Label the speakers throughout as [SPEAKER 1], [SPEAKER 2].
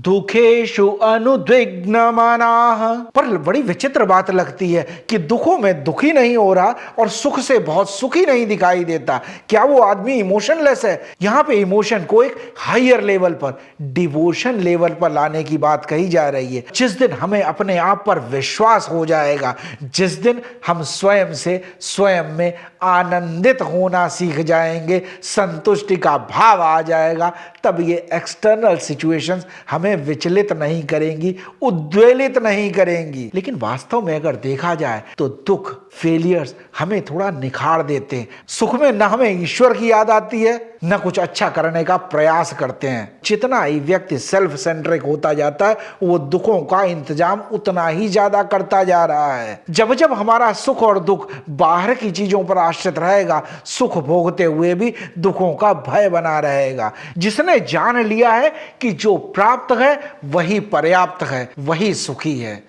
[SPEAKER 1] दुखेषु अनुद्विग्नमनाः। पर बड़ी विचित्र बात लगती है कि दुखों में दुखी नहीं हो रहा और सुख से बहुत सुखी नहीं दिखाई देता। क्या वो आदमी इमोशनलेस है? यहाँ पे इमोशन को एक हायर लेवल पर, डिवोशन लेवल पर लाने की बात कही जा रही है। जिस दिन हमें अपने आप पर विश्वास हो जाएगा, जिस दिन हम स्वयं से स्वयं में आनंदित होना सीख जाएंगे, संतुष्टि का भाव आ जाएगा, तब ये एक्सटर्नल सिचुएशंस हमें विचलित नहीं करेंगी, उद्वेलित नहीं करेंगी। लेकिन वास्तव में अगर देखा जाए तो दुख, फेलियर्स हमें थोड़ा निखार देते हैं। सुख में न हमें ईश्वर की याद आती है, न कुछ अच्छा करने का प्रयास करते हैं। जितना ही व्यक्ति सेल्फ सेंट्रिक होता जाता है, वो दुखों का इंतजाम उतना ही ज्यादा करता जा रहा है। जब जब हमारा सुख और दुख बाहर की चीजों पर आश्रित रहेगा, सुख भोगते हुए भी दुखों का भय बना रहेगा। जिसने जान लिया है कि जो प्राप्त है वही पर्याप्त है, वही सुखी है।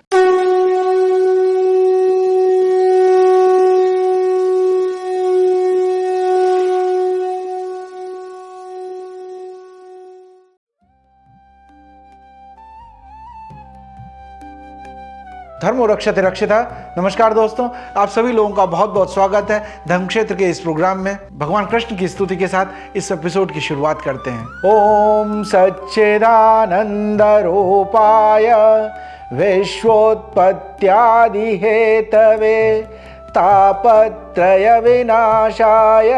[SPEAKER 1] धर्म रक्षते रक्षिता। नमस्कार दोस्तों, आप सभी लोगों का बहुत बहुत स्वागत है धर्म क्षेत्र के इस प्रोग्राम में। भगवान कृष्ण की स्तुति के साथ इस एपिसोड की शुरुआत करते हैं। ओम सच्चिदानंद रूपाय विश्वोत्पत्त्यादि हेतवे तापत्रय विनाशाय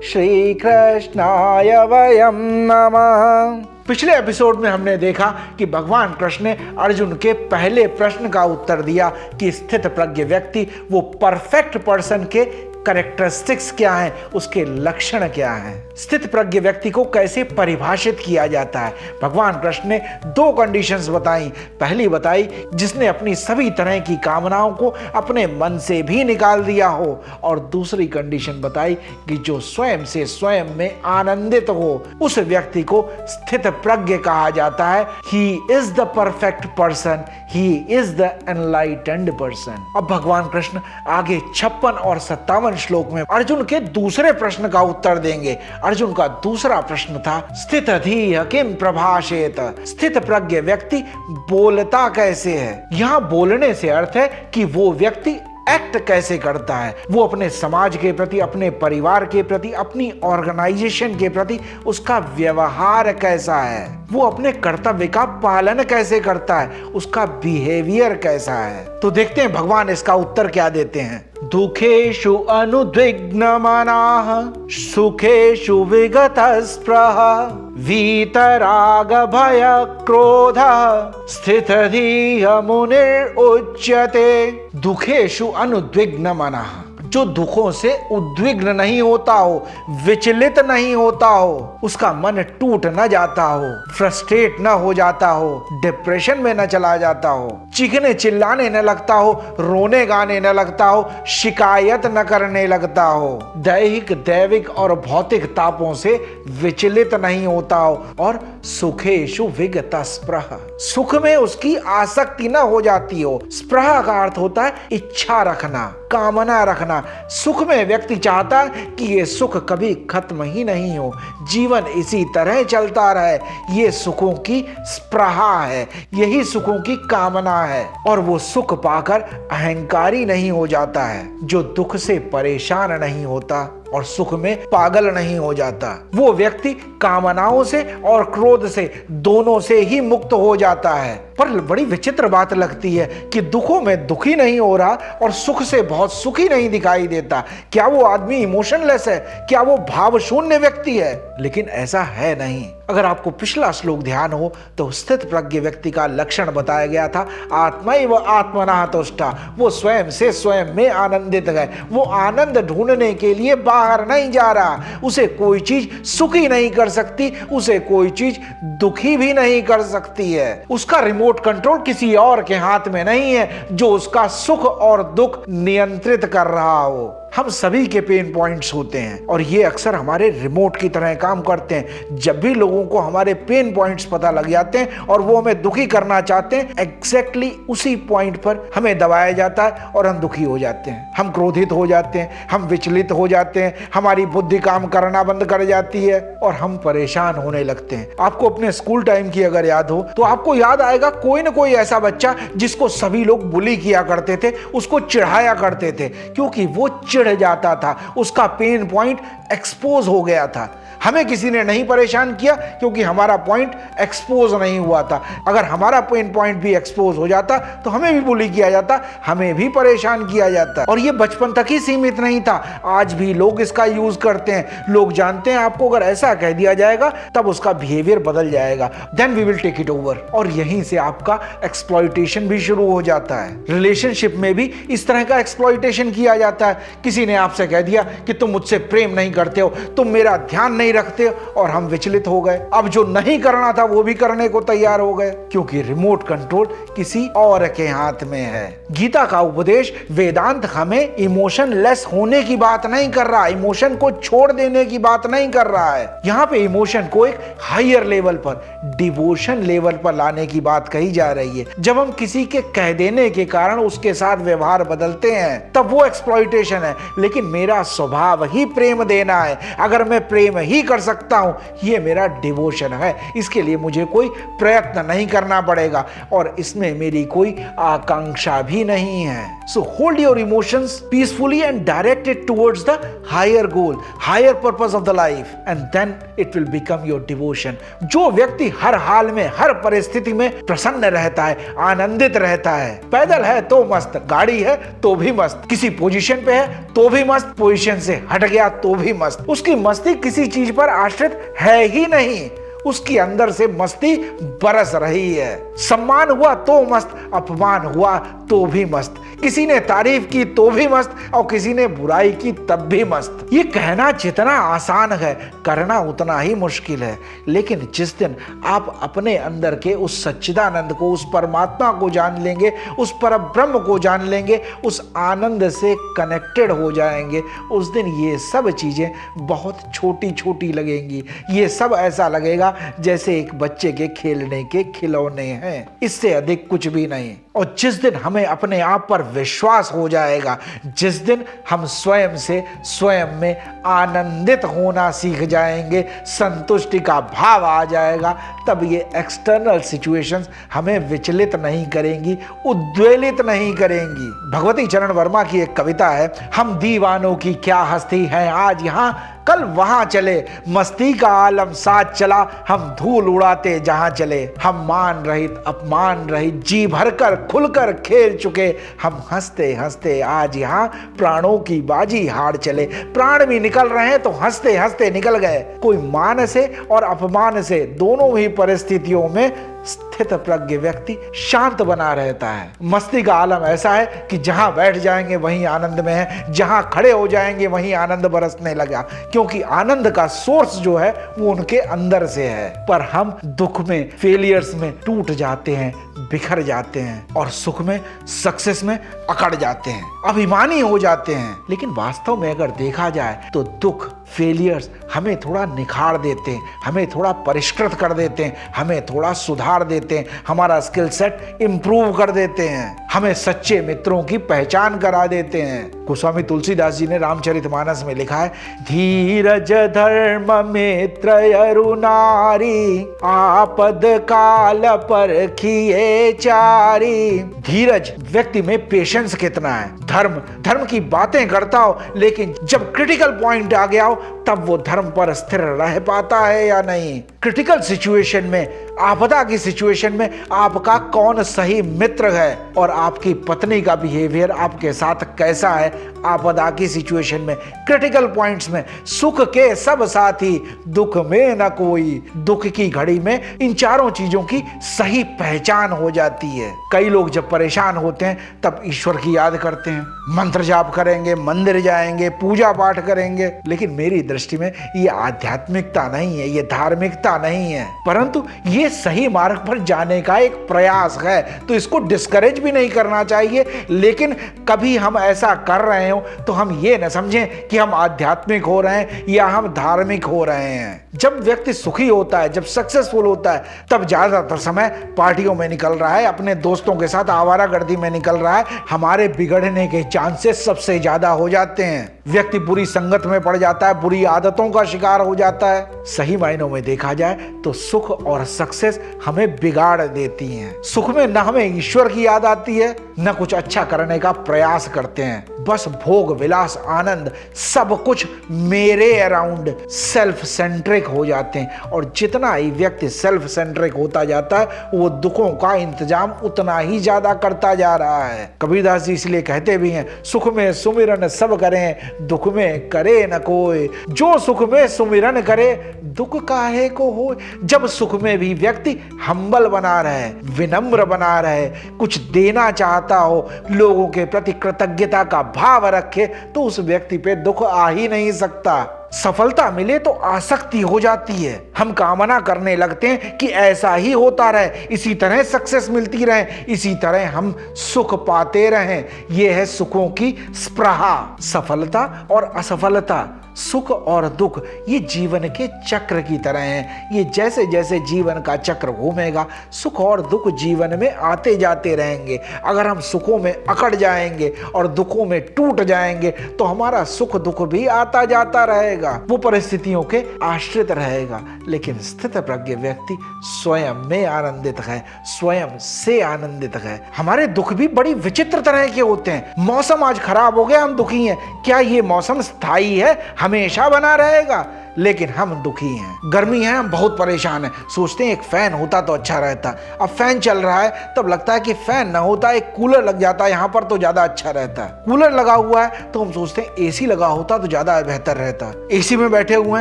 [SPEAKER 1] श्री कृष्णाय वयं नमः। पिछले एपिसोड में हमने देखा कि भगवान कृष्ण ने अर्जुन के पहले प्रश्न का उत्तर दिया कि स्थित प्रज्ञ व्यक्ति, वो परफेक्ट पर्सन के कैरेक्टरिस्टिक्स क्या हैं, उसके लक्षण क्या हैं। स्थित प्रज्ञ व्यक्ति को कैसे परिभाषित किया जाता है। भगवान कृष्ण ने दो कंडीशंस बताई। पहली बताई जिसने अपनी सभी तरह की कामनाओं को अपने मन से भी निकाल दिया हो, और दूसरी कंडीशन बताई कि जो स्वयं से स्वयं में आनंदित हो, उस व्यक्ति को स्थित प्रज्ञ कहा जाता है। He is the perfect person, he is the enlightened person. अब भगवान कृष्ण आगे 56 और 57 श्लोक में अर्जुन के दूसरे प्रश्न का उत्तर देंगे। अर्जुन का दूसरा प्रश्न था स्थित धीः किम प्रभाषेत। स्थित प्रज्ञ व्यक्ति बोलता कैसे है। यहाँ बोलने से अर्थ है कि वो व्यक्ति एक्ट कैसे करता है, वो अपने समाज के प्रति, अपने परिवार के प्रति, अपनी ऑर्गेनाइजेशन के प्रति उसका व्यवहार कैसा है, वो अपने कर्तव्य का पालन कैसे करता है, उसका बिहेवियर कैसा है। तो देखते हैं भगवान इसका उत्तर क्या देते हैं। दुखेषु अनुद्विग्नमनाः सुखेषु विगतस्पृहः वीतराग भय क्रोधः स्थितधीः मुनिरुच्यते। दुखेषु अनुद्विग्नमनः, जो दुखों से उद्विग्न नहीं होता हो, विचलित नहीं होता हो, उसका मन टूट न जाता हो, फ्रस्ट्रेट न हो जाता हो, डिप्रेशन में न चला जाता हो, चीखने चिल्लाने न लगता हो, रोने गाने न लगता हो, शिकायत न करने लगता हो, दैहिक, दैविक और भौतिक तापों से विचलित नहीं होता हो, और सुखेषु विगत स्पृह, सुख में उसकी आसक्ति न हो जाती हो। स्पृह का अर्थ होता है इच्छा रखना, कामना रखना। सुख में व्यक्ति चाहता है कि ये सुख कभी खत्म ही नहीं हो, जीवन इसी तरह चलता रहे। ये सुखों की स्पृहा है, यही सुखों की कामना है, और वो सुख पाकर अहंकारी नहीं हो जाता है। जो दुख से परेशान नहीं होता और सुख में पागल नहीं हो जाता, वो व्यक्ति कामनाओं से और क्रोध से, दोनों से ही मुक्त हो जाता है। पर बड़ी विचित्र बात लगती है कि दुखों में दुखी नहीं हो रहा और सुख से बहुत सुखी नहीं दिखाई देता। क्या वो आदमी इमोशनलेस है? क्या वो भाव शून्य व्यक्ति है? लेकिन ऐसा है नहीं। अगर आपको पिछला श्लोक ध्यान हो तो स्थित प्रज्ञ व्यक्ति का लक्षण बताया गया था आत्मैव आत्मनः तुष्टा। वो स्वयं से स्वयं में आनंदित है। वो आनंद ढूंढने के लिए बाहर नहीं जा रहा। उसे कोई चीज सुखी नहीं कर सकती, उसे कोई चीज दुखी भी नहीं कर सकती है। उसका रिमोट कंट्रोल किसी और के हाथ में नहीं है जो उसका सुख और दुख नियंत्रित कर रहा हो। हम सभी के पेन पॉइंट्स होते हैं और ये अक्सर हमारे रिमोट की तरह काम करते हैं। जब भी लोगों को हमारे पेन पॉइंट्स पता लग जाते हैं और वो हमें दुखी करना चाहते हैं, एग्जैक्टली उसी पॉइंट पर हमें दबाया जाता है और हम दुखी हो जाते हैं, हम क्रोधित हो जाते हैं, हम विचलित हो जाते हैं, हमारी बुद्धि काम करना बंद कर जाती है और हम परेशान होने लगते हैं। आपको अपने स्कूल टाइम की अगर याद हो तो आपको याद आएगा कोई ना कोई ऐसा बच्चा जिसको सभी लोग बुली किया करते थे, उसको चिढ़ाया करते थे, क्योंकि वो चिढ़ जाता था, उसका पेन पॉइंट एक्सपोज हो गया था। हमें किसी ने नहीं परेशान किया क्योंकि हमारा पॉइंट एक्सपोज नहीं हुआ था। अगर हमारा पेन पॉइंट भी एक्सपोज हो जाता तो हमें भी बुली किया जाता, हमें भी परेशान किया जाता। और ये बचपन तक ही सीमित नहीं था, आज भी लोग इसका यूज करते हैं। लोग जानते हैं आपको अगर ऐसा कह दिया जाएगा तब उसका बिहेवियर बदल जाएगा, then we will take it over. और यहीं से आपका एक्सप्लॉयटेशन भी शुरू हो जाता है। रिलेशनशिप में भी इस तरह का एक्सप्लॉयटेशन किया जाता है। किसी ने आपसे कह दिया कि तुम मुझसे प्रेम नहीं करते हो, तुम मेरा ध्यान नहीं रखते और हम विचलित हो गए। अब जो नहीं करना था वो भी करने को तैयार हो गए, क्योंकि रिमोट कंट्रोल किसी और के हाथ में है। गीता का उपदेश वेदांत हमें इमोशन लेस होने की बात नहीं कर रहा, इमोशन को छोड़ देने की बात नहीं कर रहा है। यहाँ पे इमोशन को एक हायर लेवल पर, डिवोशन लेवल पर लाने की बात कही जा रही है। जब हम किसी के कह देने के कारण उसके साथ व्यवहार बदलते हैं तब वो एक्सप्लॉयटेशन है। लेकिन मेरा स्वभाव ही प्रेम देना है, अगर मैं प्रेम ही कर सकता हूं, ये मेरा डिवोशन है। इसके लिए मुझे कोई प्रयत्न नहीं करना पड़ेगा और इसमें मेरी कोई आकांक्षा भी नहीं है। So hold your emotions peacefully and direct it towards the higher goal, higher purpose of the life, and then it will become your devotion. जो व्यक्ति हर हाल में, हर परिस्थिति में प्रसन्न रहता है, आनंदित रहता है, पैदल है तो मस्त, गाड़ी है तो भी मस्त, किसी पोजीशन पे है तो भी मस्त, पोजीशन से हट गया तो भी मस्त, उसकी मस्ती किसी चीज पर आश्रित है ही नहीं, उसकी अंदर से मस्ती बरस रही है। सम्मान हुआ तो मस्त, अपमान हुआ तो भी मस्त, किसी ने तारीफ की तो भी मस्त और किसी ने बुराई की तब भी मस्त। ये कहना जितना आसान है, करना उतना ही मुश्किल है। लेकिन जिस दिन आप अपने अंदर के उस सच्चिदानंद को, उस परमात्मा को जान लेंगे, उस परब्रह्म को जान लेंगे, उस आनंद से कनेक्टेड हो जाएंगे, उस दिन ये सब चीजें बहुत छोटी छोटी लगेंगी। ये सब ऐसा लगेगा जैसे एक बच्चे के खेलने के खिलौने हैं, इससे अधिक कुछ भी नहीं। और जिस दिन हमें अपने आप पर विश्वास हो जाएगा, जिस दिन हम स्वयं से स्वयं में आनंदित होना सीख जाएंगे, संतुष्टि का भाव आ जाएगा, तब ये एक्सटर्नल सिचुएशंस हमें विचलित नहीं करेंगी, उद्वेलित नहीं करेंगी। भगवती चरण वर्मा की एक कविता है, हम दीवानों की क्या हस्ती है, आज यहाँ कल वहां चले, मस्ती का आलम साथ चला, हम धूल उड़ाते जहां चले, हम मान रहित अपमान रहित जी भरकर खुलकर खेल चुके, हम हंसते हंसते आज यहाँ प्राणों की बाजी हार चले। प्राण भी निकल रहे हैं तो हंसते हंसते निकल गए। कोई मान से और अपमान से दोनों ही परिस्थितियों में स्थित प्रज्ञ व्यक्ति शांत बना रहता है। मस्ती का आलम ऐसा है कि जहां बैठ जाएंगे वहीं आनंद में है, जहां खड़े हो जाएंगे वहीं आनंद बरसने लगा, क्योंकि आनंद का सोर्स जो है वो उनके अंदर से है। पर हम दुख में, फेलियर्स में टूट जाते हैं, बिखर जाते हैं, और सुख में, सक्सेस में अकड़ जाते हैं, अभिमानी हो जाते हैं। लेकिन वास्तव में अगर देखा जाए तो दुख, फेलियर्स हमें थोड़ा निखार देते हैं, हमें थोड़ा परिष्कृत कर देते हैं, हमें थोड़ा सुधार देते हैं, हमारा स्किल सेट इंप्रूव कर देते हैं, हमें सच्चे मित्रों की पहचान करा देते हैं। गोस्वामी तुलसीदास जी ने रामचरितमानस में लिखा है, धीरज धर्म मित्र अरु नारी, आपद काल परखिए चारी। धीरज, व्यक्ति में पेशेंस कितना है, धर्म की बातें करता हो लेकिन जब क्रिटिकल पॉइंट आ गया हो तब वो धर्म पर स्थिर रह पाता है या नहीं। क्रिटिकल सिचुएशन में, आपदा की सिचुएशन में आपका कौन सही मित्र है और आपकी पत्नी का बिहेवियर आपके साथ कैसा है आपदा की सिचुएशन में, क्रिटिकल पॉइंट्स में। सुख के सब साथी, दुख में न कोई। दुख की घड़ी में इन चारों चीजों की सही पहचान हो जाती है। कई लोग जब परेशान होते हैं तब ईश्वर की याद करते हैं, मंत्र जाप करेंगे, मंदिर जाएंगे, पूजा पाठ करेंगे, लेकिन मेरी दृष्टि में ये आध्यात्मिकता नहीं है, ये धार्मिकता नहीं है, परंतु ये ये सही मार्ग पर जाने का एक प्रयास है, तो इसको डिस्करेज भी नहीं करना चाहिए। लेकिन कभी हम ऐसा कर रहे हो तो हम ये न समझें कि हम आध्यात्मिक हो रहे हैं या हम धार्मिक हो रहे हैं। जब व्यक्ति सुखी होता है, जब सक्सेसफुल होता है, तब ज्यादातर समय पार्टियों में निकल रहा है, अपने दोस्तों के साथ आवारागर्दी में निकल रहा है। हमारे बिगड़ने के चांसेस सबसे ज्यादा हो जाते हैं। व्यक्ति बुरी संगत में पड़ जाता है, बुरी आदतों का शिकार हो जाता है। सही मायनों में देखा जाए तो सुख और सक्सेस हमें बिगाड़ देती हैं। सुख में न हमें ईश्वर की याद आती है, न कुछ अच्छा करने का प्रयास करते हैं। बस भोग विलास आनंद सब कुछ मेरे अराउंड सेल्फ सेंट्रिक हो जाते हैं। और जितना ही व्यक्ति सेल्फ सेंट्रिक होता जाता है, वो दुखों का इंतजाम उतना ही ज्यादा करता जा रहा है। कबीरदास जी इसलिए कहते भी हैं, सुख में सुमिरन सब करें, दुख में करे न कोई। जो सुख में सुमिरन करे, दुख काहे को हो। जब सुख में भी व्यक्ति हम्बल बना रहे, विनम्र बना रहे, कुछ देना चाहता हो, लोगों के प्रति कृतज्ञता का भाव रखे, तो उस व्यक्ति पे दुख आ ही नहीं सकता। सफलता मिले तो आसक्ति हो जाती है। हम कामना करने लगते हैं कि ऐसा ही होता रहे, इसी तरह सक्सेस मिलती रहे, इसी तरह हम सुख पाते रहें। यह है सुखों की स्पृहा। सफलता और असफलता, सुख और दुख, ये जीवन के चक्र की तरह हैं। ये जैसे जैसे जीवन का चक्र घूमेगा, सुख और दुख जीवन में आते जाते रहेंगे। अगर हम सुखों में अकड़ जाएंगे और दुखों में टूट जाएंगे, तो हमारा सुख दुख भी आता जाता रहेगा, वो परिस्थितियों के आश्रित रहेगा। लेकिन स्थित प्रज्ञ व्यक्ति स्वयं में आनंदित है, स्वयं से आनंदित है। हमारे दुख भी बड़ी विचित्र तरह के होते हैं। मौसम आज खराब हो गया, हम दुखी हैं। क्या ये मौसम स्थायी है, हमेशा बना रहेगा? लेकिन हम दुखी हैं। गर्मी है, हम बहुत परेशान हैं। सोचते हैं एक फैन होता तो अच्छा रहता। अब फैन चल रहा है, तब लगता है कि फैन ना होता एक कूलर लग जाता यहाँ पर तो ज्यादा अच्छा रहता। कूलर लगा हुआ है तो हम सोचते हैं एसी लगा होता तो ज्यादा बेहतर रहता। एसी में बैठे हुए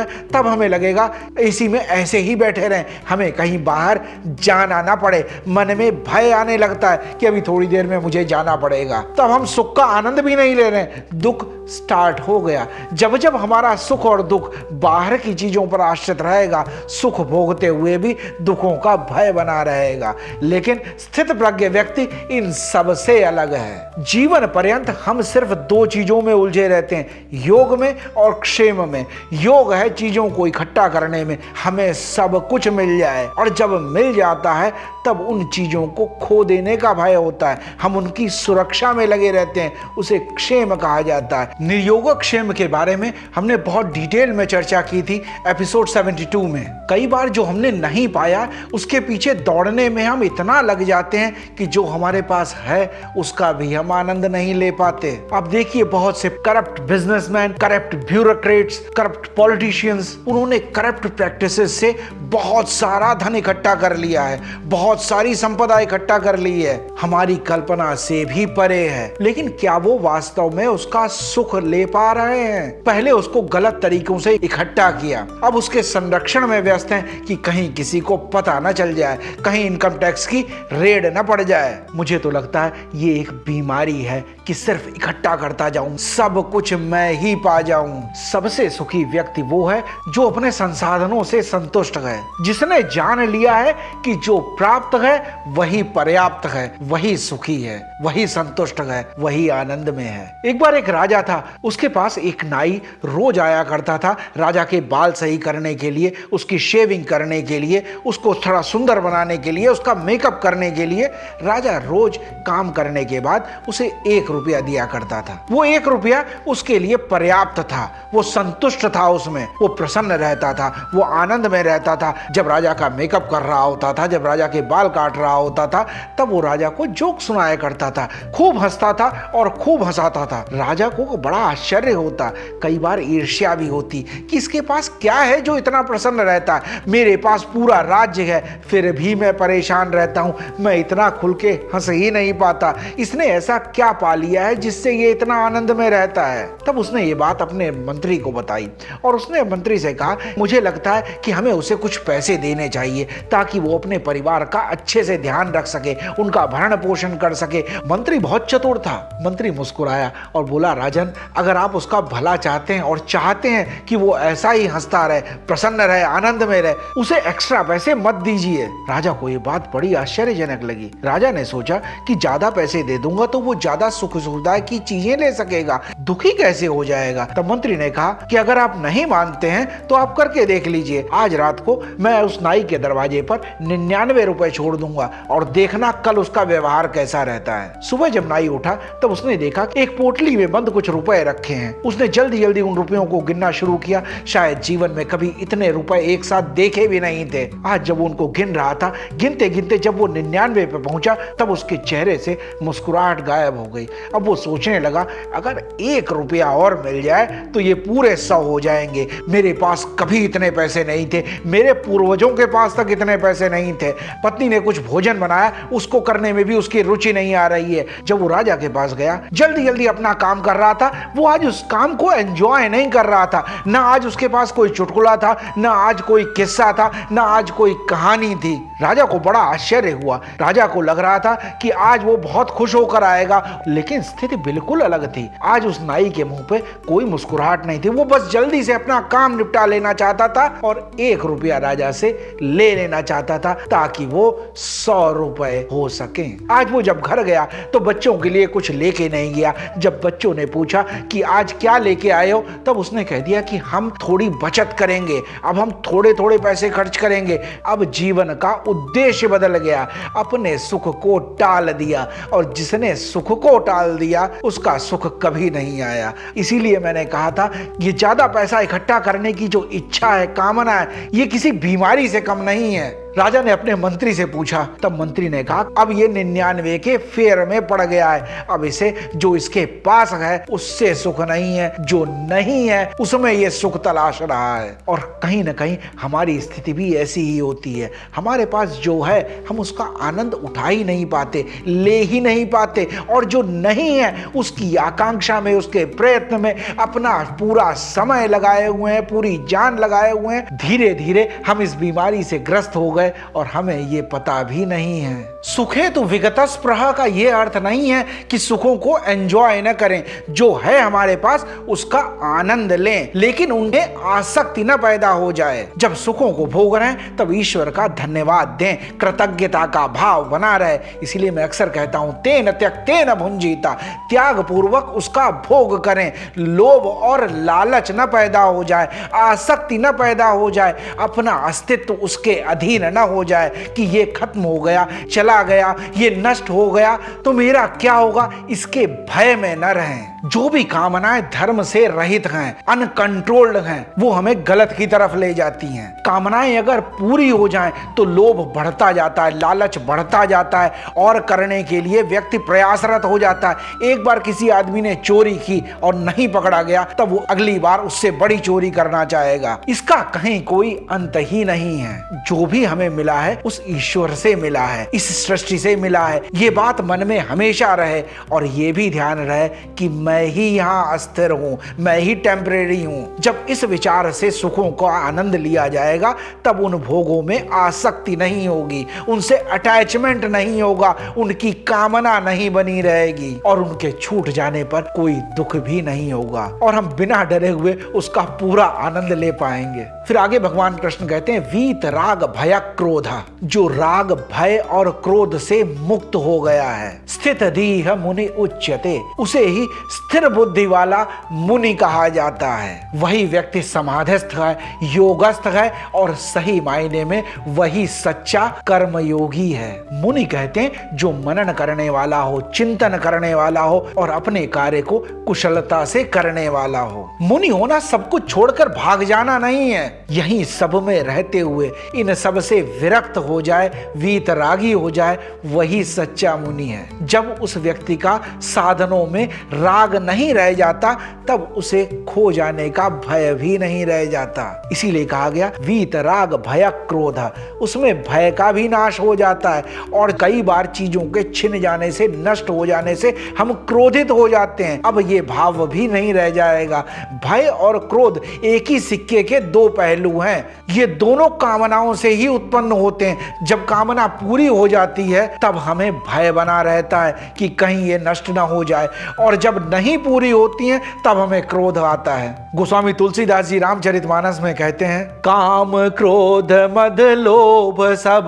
[SPEAKER 1] हैं, तब हमें लगेगा एसी में ऐसे ही बैठे रहें, हमें कहीं बाहर जाना ना पड़े। मन में भय आने लगता है कि अभी थोड़ी देर में मुझे जाना पड़ेगा। तब हम सुख का आनंद भी नहीं ले रहे, दुख स्टार्ट हो गया। जब जब हमारा सुख और दुख बाहर की चीजों पर आश्रित रहेगा, सुख भोगते हुए भी दुखों का भय बना रहेगा। लेकिन स्थित प्रज्ञ व्यक्ति इन सब से अलग है। जीवन पर्यंत हम सिर्फ दो चीजों में उलझे रहते हैं, योग में और क्षेम में। योग है चीजों को इकट्ठा करने में, हमें सब कुछ मिल जाए, और जब मिल जाता है तब उन चीजों को खो देने का भय होता है। हम उनकी सुरक्षा में लगे रहते हैं, उसे क्षेम कहा जाता है। निर्योग क्षेम के बारे में हमने बहुत डिटेल में चर्चा की थी एपिसोड 72 में। कई बार जो हमने नहीं पाया उसके पीछे दौड़ने में हम इतना लग जाते हैं कि जो हमारे पास है उसका भी हम आनंद नहीं ले पाते। अब देखिए, बहुत से corrupt businessman, corrupt bureaucrats, corrupt politicians, उन्होंने करप्ट प्रैक्टिसेस से बहुत सारा धन इकट्ठा कर लिया है, बहुत सारी संपदा इकट्ठा कर ली है, हमारी कल्पना से भी परे है। लेकिन क्या वो वास्तव में उसका सुख ले पा रहे हैं? पहले उसको गलत तरीकों से इकट्ठा किया, अब उसके संरक्षण में व्यस्त हैं कि कहीं किसी को पता न चल जाए, कहीं इनकम टैक्स की रेड न पड़ जाए। मुझे तो लगता है ये एक बीमारी है कि सिर्फ इकट्ठा करता जाऊं, सब कुछ मैं ही पा जाऊं। सबसे सुखी व्यक्ति वो है जो अपने संसाधनों से संतुष्ट है, जिसने जान लिया है कि जो प्राप्त है वही पर्याप्त है, वही सुखी है, वही संतुष्ट है, वही आनंद में है। एक बार एक राजा था, उसके पास एक नाई रोज आया करता था राजा के बाल सही करने के लिए, उसकी शेविंग करने के लिए, उसको थोड़ा सुंदर बनाने के लिए, उसका मेकअप करने के लिए। राजा रोज काम करने के बाद उसे 1 रुपया दिया करता था। वो 1 रुपया उसके लिए पर्याप्त था, वो संतुष्ट था, उसमें वो प्रसन्न रहता था, वो आनंद में रहता था। जब राजा का मेकअप कर रहा होता था, जब राजा के बाल काट रहा होता था, तब वो राजा को जोक सुनाया करता था, खूब हंसता था और खूब हंसाता था। राजा को बड़ा आश्चर्य होता, कई बार ईर्ष्या भी होती कि इसके पास क्या है जो इतना प्रसन्न रहता है, मेरे पास पूरा राज्य है फिर भी मैं परेशान रहता हूं, मैं इतना खुल के हंस ही नहीं पाता, इसने ऐसा क्या पा लिया है जिससे ये इतना आनंद में रहता है। तब उसने ये बात अपने मंत्री को बताई और उसने मंत्री से कहा, मुझे लगता है कि हमें उसे कुछ पैसे देने चाहिए ताकि वो अपने परिवार का अच्छे से ध्यान रख सके, उनका भरण पोषण कर सके। मंत्री बहुत चतुर था, मंत्री मुस्कुराया और बोला, राजन, अगर आप उसका भला चाहते हैं और चाहते हैं कि वो ऐसा ही हंसता रहे, प्रसन्न रहे, आनंद में रहे, उसे एक्स्ट्रा पैसे मत दीजिए। राजा को ये बात बड़ी आश्चर्यजनक लगी। राजा ने सोचा कि ज्यादा पैसे दे दूंगा तो वो ज्यादा सुख सुविधा की चीजें ले सकेगा, दुखी कैसे हो जाएगा। तब मंत्री ने कहा कि अगर आप नहीं मानते हैं तो आप करके देख लीजिए। आज रात को मैं उस नाई के दरवाजे पर 99 रुपए छोड़ दूंगा और देखना कल उसका व्यवहार कैसा रहता है। सुबह जब नाई उठा तब उसने देखा कि एक पोटली में बंद कुछ रुपए रखे हैं। उसने जल्दी जल्दी उन रुपयों को गिनना शुरू किया। शायद जीवन में कभी इतने रुपए एक साथ देखे भी नहीं थे। आज जब उनको गिन रहा था, गिनते गिनते जब वो 99 पे पहुंचा तब उसके चेहरे से मुस्कुराहट गायब हो गई। अब वो सोचने लगा, अगर 1 रुपया और मिल जाए तो ये पूरे 100 हो जाएंगे। मेरे पास कभी इतने पैसे नहीं थे, मेरे पूर्वजों के पास तक इतने पैसे नहीं थे। पत्नी ने कुछ भोजन बनाया, उसको करने में भी उसकी रुचि नहीं आ रही है। जब वो राजा के पास गया, जल्दी जल्दी अपना काम कर रहा था, वो आज उस काम को एंजॉय नहीं कर रहा था। ना आज उसके पास कोई चुटकुला था, ना आज कोई किस्सा था, ना आज कोई कहानी थी। राजा को बड़ा आश्चर्य हुआ। राजा को लग रहा था कि आज वो बहुत खुश होकर आएगा, लेकिन स्थिति बिल्कुल अलग थी। आज उस नाई के मुंह पे कोई मुस्कुराहट नहीं थी। वो बस जल्दी से अपना काम निपटा लेना चाहता था और 1 रुपया राजा से ले लेना चाहता था ताकि वो 100 रुपए हो सके। आज वो जब घर गया तो बच्चों के लिए कुछ लेके नहीं गया। जब बच्चों ने पूछा कि आज क्या लेके आए हो, तब उसने कह दिया कि हम थोड़ी बचत करेंगे, अब हम थोड़े थोड़े पैसे खर्च करेंगे। अब जीवन का उद्देश्य बदल गया, अपने सुख को टाल दिया और जिसने सुख को टाल दिया उसका सुख कभी नहीं आया। इसीलिए मैंने कहा था ये ज्यादा पैसा इकट्ठा करने की जो इच्छा है, कामना है, ये किसी बीमारी से कम नहीं है। राजा ने अपने मंत्री से पूछा, तब मंत्री ने कहा अब ये 99 के फेर में पड़ गया है। अब इसे जो इसके पास है उससे सुख नहीं है, जो नहीं है उसमें ये सुख तलाश रहा है। और कहीं ना कहीं हमारी स्थिति भी ऐसी ही होती है। हमारे पास जो है हम उसका आनंद उठा ही नहीं पाते, ले ही नहीं पाते, और जो नहीं है उसकी आकांक्षा में, उसके प्रयत्न में अपना पूरा समय लगाए हुए हैं, पूरी जान लगाए हुए हैं। धीरे धीरे हम इस बीमारी से ग्रस्त हो गए और हमें ये पता भी नहीं है। सुखे तो विगतस्पृह का ये अर्थ नहीं है कि सुखों को एंजॉय न करें, जो है हमारे पास उसका आनंद लें, लेकिन उन्हें आसक्ति न पैदा हो जाए। जब सुखों को भोग रहे हैं तब ईश्वर का धन्यवाद दें, कृतज्ञता का भाव बना रहे। इसीलिए मैं अक्सर कहता हूं, तेन त्यक्तेन भुंजीता, त्याग पूर्वक उसका भोग करें। लोभ और लालच न पैदा हो जाए, आसक्ति न पैदा हो जाए, अपना अस्तित्व उसके अधीन न हो जाए कि ये खत्म हो गया, चला गया, ये नष्ट हो गया तो मेरा क्या होगा, इसके भय में न रहें। जो भी कामनाएं धर्म से रहित हैं, अनकंट्रोल्ड हैं, वो हमें गलत की तरफ ले जाती हैं। कामनाएं अगर पूरी हो जाएं तो लोभ बढ़ता जाता है, लालच बढ़ता जाता है और करने के लिए व्यक्ति प्रयासरत हो जाता है। एक बार किसी आदमी ने चोरी की और नहीं पकड़ा गया तब वो अगली बार उससे बड़ी चोरी करना चाहेगा। इसका कहीं कोई अंत ही नहीं है। जो भी हमें मिला है उस ईश्वर से मिला है, इस सृष्टि से मिला है। ये बात मन में हमेशा रहे और ये भी ध्यान रहे कि मैं ही यहाँ अस्थिर हूं, मैं ही टेम्परेरी हूं। जब इस विचार से सुखों का आनंद लिया जाएगा तब उन भोगों में आसक्ति नहीं होगी, उनसे अटैचमेंट नहीं होगा, उनकी कामना नहीं बनी रहेगी और उनके छूट जाने पर कोई दुख भी नहीं होगा और हम बिना डरे हुए उसका पूरा आनंद ले पाएंगे। फिर आगे भगवान कृष्ण कहते हैं, वीत राग भय क्रोध, जो राग भय और क्रोध से मुक्त हो गया है, स्थित धीह मुनि उच्यते, उसे ही स्थिर बुद्धि वाला मुनि कहा जाता है। वही व्यक्ति समाधिस्थ है, योगस्थ है और सही मायने में वही सच्चा कर्मयोगी है। मुनि कहते हैं जो मनन करने वाला हो, चिंतन करने वाला हो और अपने कार्य को कुशलता से करने वाला हो। मुनि होना सब कुछ छोड़कर भाग जाना नहीं है, यही सब में रहते हुए इन सब से विरक्त हो जाए, वीतरागी हो जाए, वही सच्चा मुनि है। जब उस व्यक्ति का साधनों में राग नहीं रह जाता तब उसे खो जाने का भय भी नहीं रह जाता। इसीलिए कहा गया वीतराग भय क्रोध, उसमें भय का भी नाश हो जाता है और कई बार चीजों के छिन जाने से, नष्ट हो जाने से हम क्रोधित हो जाते हैं। अब ये भाव भी नहीं रह जाएगा। भय और क्रोध एक ही सिक्के के दो पहलू हैं। ये दोनों कामनाओं से ही उत्पन्न होते हैं। जब कामना पूरी हो जाती है तब हमें भय बना रहता है कि कहीं ये नष्ट ना हो जाए, और जब नहीं पूरी होती हैं तब हमें क्रोध आता है। गोस्वामी तुलसीदास जी रामचरितमानस में कहते हैं, काम क्रोध मद लोभ सब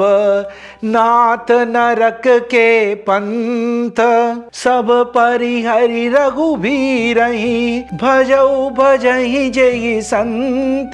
[SPEAKER 1] नाथ नरक के पंथ, सब परिहरि रघुबीरहि भजऊ भजहि जय संत।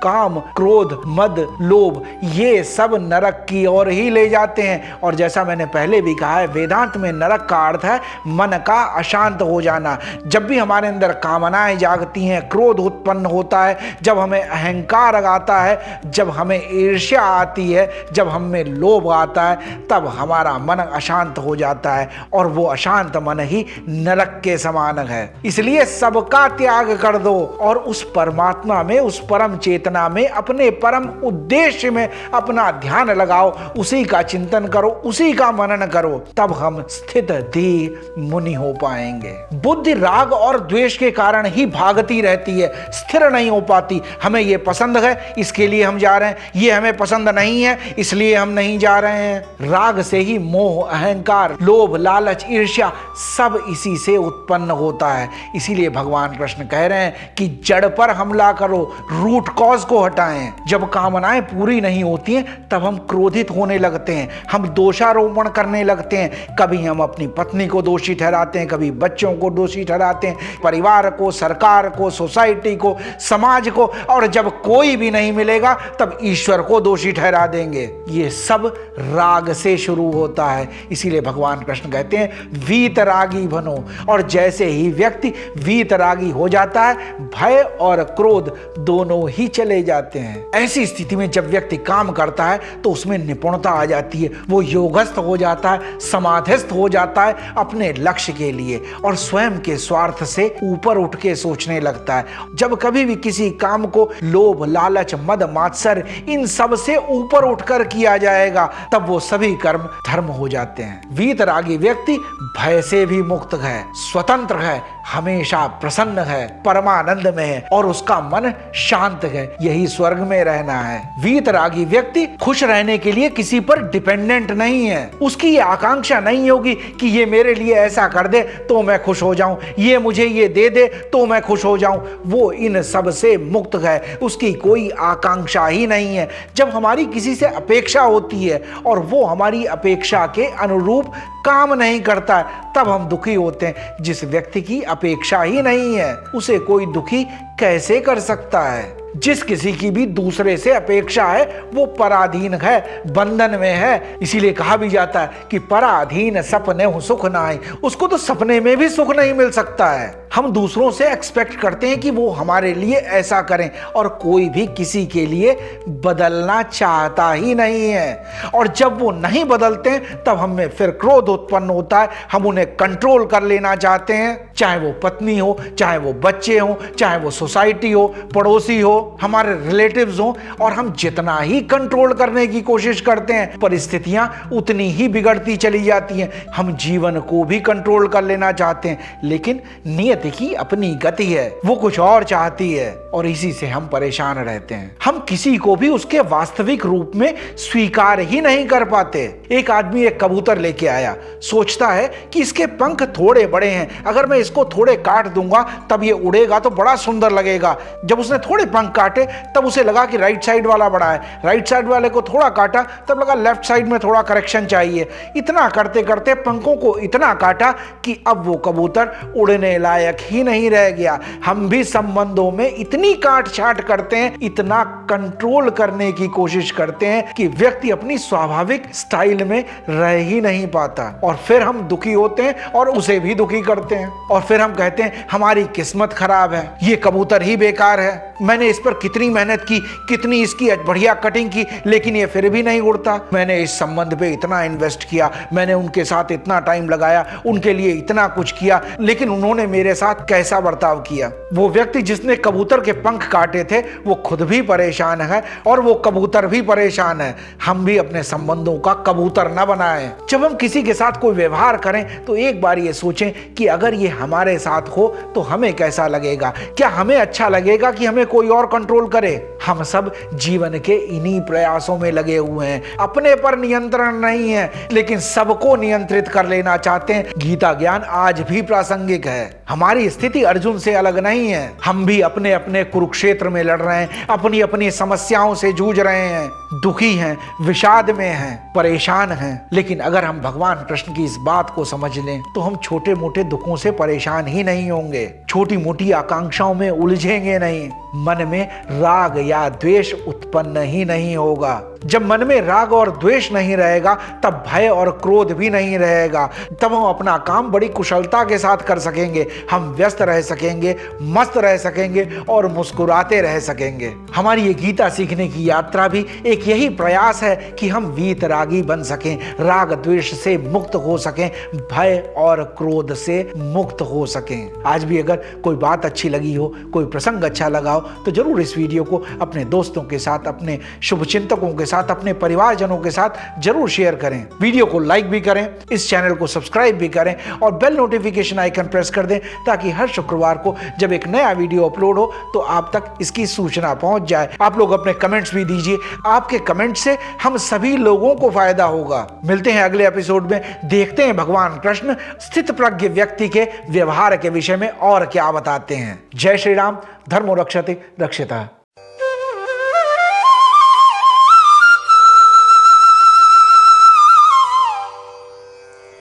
[SPEAKER 1] काम क्रोध मद लोभ ये सब नरक की ओर ही ले जाते हैं। और जैसा मैंने पहले भी कहा है, वेदांत में नरक का अर्थ है मन का अशांत हो जाना। जब भी हमारे अंदर कामनाएं जागती हैं, क्रोध उत्पन्न होता है, जब हमें अहंकार आता है, जब हमें ईर्ष्या आती है, जब हमें लोभ आता है, तब हमारा मन अशांत हो जाता है, और वो अशांत मन ही नरक के समान है। इसलिए सबका त्याग कर दो और उस परमात्मा में, उस परम चेतना में, अपने परम उद्देश्य में अपना ध्यान लगाओ, उसी का चिंतन करो, उसी का मनन करो, तब हम स्थित धीर मुनि हो पाएंगे। बुद्धि राग और द्वेष के कारण ही भागती रहती है, स्थिर नहीं हो पाती। हमें ये पसंद है इसके लिए हम जा रहे हैं, ये हमें पसंद नहीं है इसलिए हम नहीं जा रहे हैं। राग से ही मोह, अहंकार, लोभ, लालच, ईर्ष्या सब इसी से उत्पन्न होता है। इसीलिए भगवान कृष्ण कह रहे हैं कि जड़ पर हमला करो, रूट कॉज को हटाएं। जब कामनाएं पूरी नहीं होती हैं तब हम क्रोधित होने लगते हैं, हम दोषारोपण करने लगते हैं। कभी हम अपनी पत्नी को दोषी ठहराते हैं, कभी बच्चों को दोषी ठहराते हैं, परिवार को, सरकार को, सोसाइटी को, समाज को, और जब कोई भी नहीं मिलेगा तब ईश्वर को दोषी ठहरा देंगे। ये सब राग से शुरू होता है। इसीलिए भगवान कृष्ण कहते हैं वीतरागी बनो, और जैसे ही व्यक्ति वीतरागी हो जाता है, भय और क्रोध दोनों ही चले जाते हैं। ऐसी स्थिति में जब व्यक्ति काम करता है तो उसमें निपुणता आ जाती है, वो योगस्थ हो जाता है, समाधिस्थ हो जाता है अपने लक्ष्य के लिए, और स्वयं के स्वार्थ से ऊपर उठ के सोचने लगता है। जब कभी भी किसी काम को लोभ, लालच, मद, मात्सर्य इन सब से ऊपर उठकर किया जाएगा तब वो सभी कर्म धर्म हो जाते हैं। वीतरागी व्यक्ति भय से भी मुक्त है, स्वतंत्र है, हमेशा प्रसन्न है, परमानंद में है, और उसका मन शांत है। यही स्वर्ग में रहना है। वीतरागी व्यक्ति खुश रहने के लिए किसी पर डिपेंडेंट नहीं है। उसकी ये आकांक्षा नहीं होगी कि ये मेरे लिए ऐसा कर दे तो मैं खुश हो जाऊं, ये मुझे ये दे दे तो मैं खुश हो जाऊं। वो इन सब से मुक्त है, उसकी कोई आकांक्षा ही नहीं है। जब हमारी किसी से अपेक्षा होती है और वो हमारी अपेक्षा के अनुरूप काम नहीं करता है तब हम दुखी होते हैं। जिस व्यक्ति की अपेक्षा ही नहीं है उसे कोई दुखी कैसे कर सकता है। जिस किसी की भी दूसरे से अपेक्षा है वो पराधीन है, बंधन में है। इसीलिए कहा भी जाता है कि पराधीन सपने सुख ना आए। उसको तो सपने में भी सुख नहीं मिल सकता है। हम दूसरों से एक्सपेक्ट करते हैं कि वो हमारे लिए ऐसा करें, और कोई भी किसी के लिए बदलना चाहता ही नहीं है। और जब वो नहीं बदलते हैं तब हमें फिर क्रोध उत्पन्न होता है। हम उन्हें कंट्रोल कर लेना चाहते हैं, चाहे वो पत्नी हो, चाहे वो बच्चे हो, चाहे वो सोसाइटी हो, पड़ोसी हो, हमारे रिलेटिव्स हो। और हम जितना ही कंट्रोल करने की कोशिश करते हैं परिस्थितियां उतनी ही बिगड़ती चली जाती हैं। हम जीवन को भी कंट्रोल कर लेना चाहते हैं, लेकिन नियति की अपनी गति है, वो कुछ और चाहती है, और इसी से हम परेशान रहते हैं। हम किसी को भी उसके वास्तविक रूप में स्वीकार ही नहीं कर पाते। एक आदमी एक कबूतर लेके आया, सोचता है कि इसके पंख थोड़े बड़े हैं, अगर मैं इसको थोड़े काट दूंगा तब ये उड़ेगा तो बड़ा सुंदर लगेगा। जब उसने थोड़े पंख काटे तब उसे लगा कि राइट साइड वाला बड़ा है, राइट साइड वाले को थोड़ा काटा तब लगा लेफ्ट साइड में थोड़ा करेक्शन चाहिए। इतना करते करते पंखों को इतना काटा कि अब वो कबूतर उड़ने लायक ही नहीं रह गया। हम भी संबंधों में इतनी काट छाट करते हैं, इतना कंट्रोल करने की कोशिश करते हैं कि व्यक्ति अपनी स्वाभाविक स्टाइल में रह ही नहीं पाता, और फिर हम दुखी होते हैं और उसे भी दुखी करते हैं। और फिर हम कहते हैं हमारी किस्मत खराब है, ये कबूतर ही बेकार है, मैंने इस पर कितनी मेहनत की, कितनी इसकी बढ़िया कटिंग की, लेकिन ये फिर भी नहीं उड़ता। मैंने इस संबंध पे इतना इन्वेस्ट किया, मैंने उनके साथ इतना टाइम लगाया, उनके लिए इतना कुछ किया, लेकिन उन्होंने मेरे साथ कैसा बर्ताव किया। वो व्यक्ति जिसने कबूतर के पंख काटे थे वो खुद भी परेशान है और वो कबूतर भी परेशान है। हम भी अपने संबंधों का कबूतर न बनाएं। जब हम किसी के साथ कोई व्यवहार करें तो एक बार ये सोचें कि अगर ये हमारे साथ हो तो हमें कैसा लगेगा। क्या हमें अच्छा लगेगा कि हमें कोई और कंट्रोल करे? हम सब जीवन के इन्हीं प्रयासों में लगे हुए हैं। अपने पर नियंत्रण नहीं है, लेकिन सबको नियंत्रित कर लेना चाहते हैं। गीता ज्ञान आज भी प्रासंगिक है। हमारी स्थिति अर्जुन से अलग नहीं है। हम भी अपने अपने कुरुक्षेत्र में लड़ रहे हैं, अपनी अपनी समस्याओं से जूझ रहे हैं, दुखी हैं, विषाद में हैं, परेशान हैं। लेकिन अगर हम भगवान कृष्ण की इस बात को समझ लें तो हम छोटे मोटे दुखों से परेशान ही नहीं होंगे, छोटी मोटी आकांक्षाओं में उलझेंगे नहीं, मन में राग या द्वेष उत्पन्न ही नहीं होगा। जब मन में राग और द्वेष नहीं रहेगा तब भय और क्रोध भी नहीं रहेगा। तब हम अपना काम बड़ी कुशलता के साथ कर सकेंगे, हम व्यस्त रह सकेंगे, मस्त रह सकेंगे और मुस्कुराते रह सकेंगे। हमारी ये गीता सीखने की यात्रा भी एक यही प्रयास है कि हम वीतरागी बन सकें, राग द्वेष से मुक्त हो सकें, भय और क्रोध से मुक्त हो सकें। आज भी अगर कोई बात अच्छी लगी हो, कोई प्रसंग अच्छा लगा हो तो जरूर इस वीडियो को अपने दोस्तों के साथ, अपने शुभचिंतकों के साथ, अपने परिवारजनों के साथ जरूर शेयर करें। वीडियो को लाइक भी करें, इस चैनल को सब्सक्राइब भी करें और बेल नोटिफिकेशन आइकन प्रेस कर दें ताकि हर शुक्रवार को जब एक नया वीडियो अपलोड हो तो आप तक इसकी सूचना पहुंच जाए। आप लोग अपने कमेंट्स भी दीजिए, आपके कमेंट से हम सभी लोगों को फायदा होगा। मिलते हैं अगले एपिसोड में, देखते हैं भगवान कृष्ण स्थित प्रज्ञ व्यक्ति के व्यवहार के विषय में और क्या बताते हैं। जय श्री राम। धर्मो रक्षति रक्षितः।